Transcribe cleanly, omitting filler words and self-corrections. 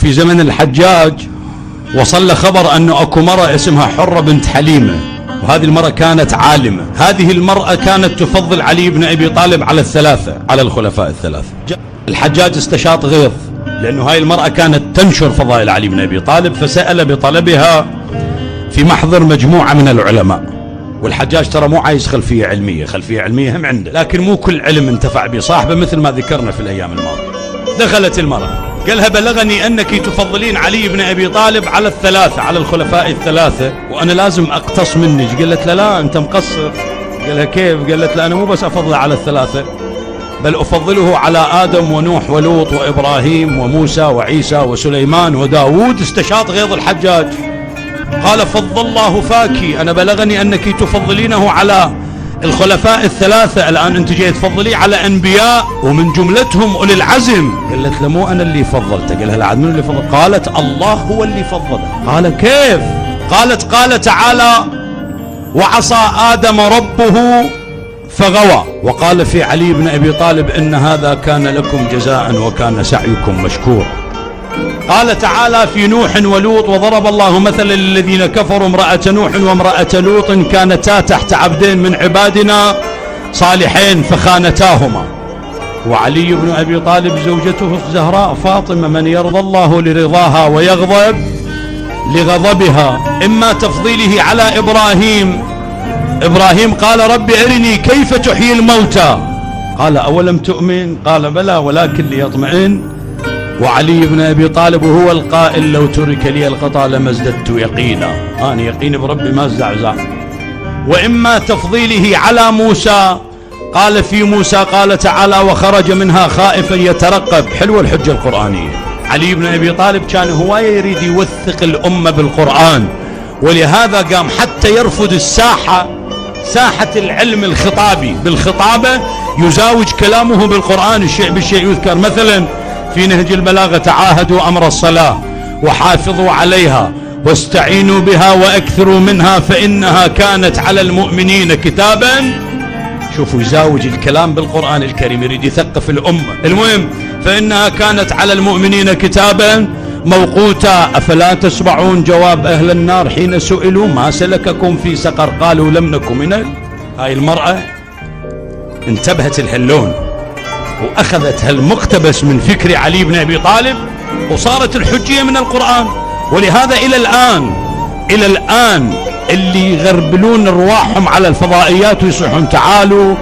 في زمن الحجاج وصل له خبر أنه أكو مرأة اسمها حرة بنت حليمة، وهذه المرأة كانت عالمة. هذه المرأة كانت تفضل علي بن أبي طالب على الثلاثة، على الخلفاء الثلاثة. الحجاج استشاط غيظ لأنه هاي المرأة كانت تنشر فضائل علي بن أبي طالب، فسأل بطلبها في محضر مجموعة من العلماء. والحجاج ترى مو عايز خلفية علمية هم عنده، لكن مو كل علم انتفع به صاحبه مثل ما ذكرنا في الأيام الماضية. دخلت المرأة قالها بلغني أنك تفضلين علي بن أبي طالب على الثلاثة، على الخلفاء الثلاثة، وأنا لازم أقتص منك. قالت لا أنت مقصر. قالها كيف؟ قالت لا أنا مو بس أفضله على الثلاثة، بل أفضله على آدم ونوح ولوط وإبراهيم وموسى وعيسى وسليمان وداود. استشاط غيظ الحجاج، قال فضل الله فاكي، أنا بلغني أنك تفضلينه على الخلفاء الثلاثة، الآن أنت جاي تفضلي على أنبياء ومن جملتهم أولي العزم. قالت له مو أنا اللي فضلته. قالها لا عاد من اللي فضل؟ قالت الله هو اللي فضله. قال كيف؟ قالت قال تعالى وعصى آدم ربه فغوى، وقال في علي بن أبي طالب إن هذا كان لكم جزاء وكان سعيكم مشكورا. قال تعالى في نوح ولوط وضرب الله مثلا للذين كفروا امرأة نوح وامرأة لوط كانتا تحت عبدين من عبادنا صالحين فخانتاهما. وعلي بن أبي طالب زوجته الزهراء فاطمة من يرضى الله لرضاها ويغضب لغضبها. إما تفضيله على إبراهيم قال رب أرني كيف تحيي الموتى، قال أولم تؤمن؟ قال بلى ولكن ليطمئن. وعلي بن أبي طالب وهو القائل لو ترك لي الخطأ لما ازددت يقينا، أنا يقيني بربي ما ازدعزع. وإما تفضيله على موسى قال في موسى قال تعالى وخرج منها خائفا يترقب. حلوة الحجة القرآنية. علي بن أبي طالب كان هواية يريد يوثق الأمة بالقرآن، ولهذا قام حتى يرفض الساحة، ساحة العلم الخطابي بالخطابة، يزاوج كلامه بالقرآن، الشيء بالشيء يذكر. مثلا في نهج البلاغة تعاهدوا أمر الصلاة وحافظوا عليها واستعينوا بها وأكثروا منها فإنها كانت على المؤمنين كتابا. شوفوا يزاوج الكلام بالقرآن الكريم، يريد يثقف الأمة. المهم فإنها كانت على المؤمنين كتابا موقوتا. أفلا تسمعون جواب أهل النار حين سئلوا ما سلككم في سقر قالوا لم نكن من هاي المرأة انتبهت لهاللون وأخذت هالمقتبس من فكر علي بن أبي طالب وصارت الحجية من القرآن. ولهذا إلى الآن اللي يغربلون رواحهم على الفضائيات ويصيحون تعالوا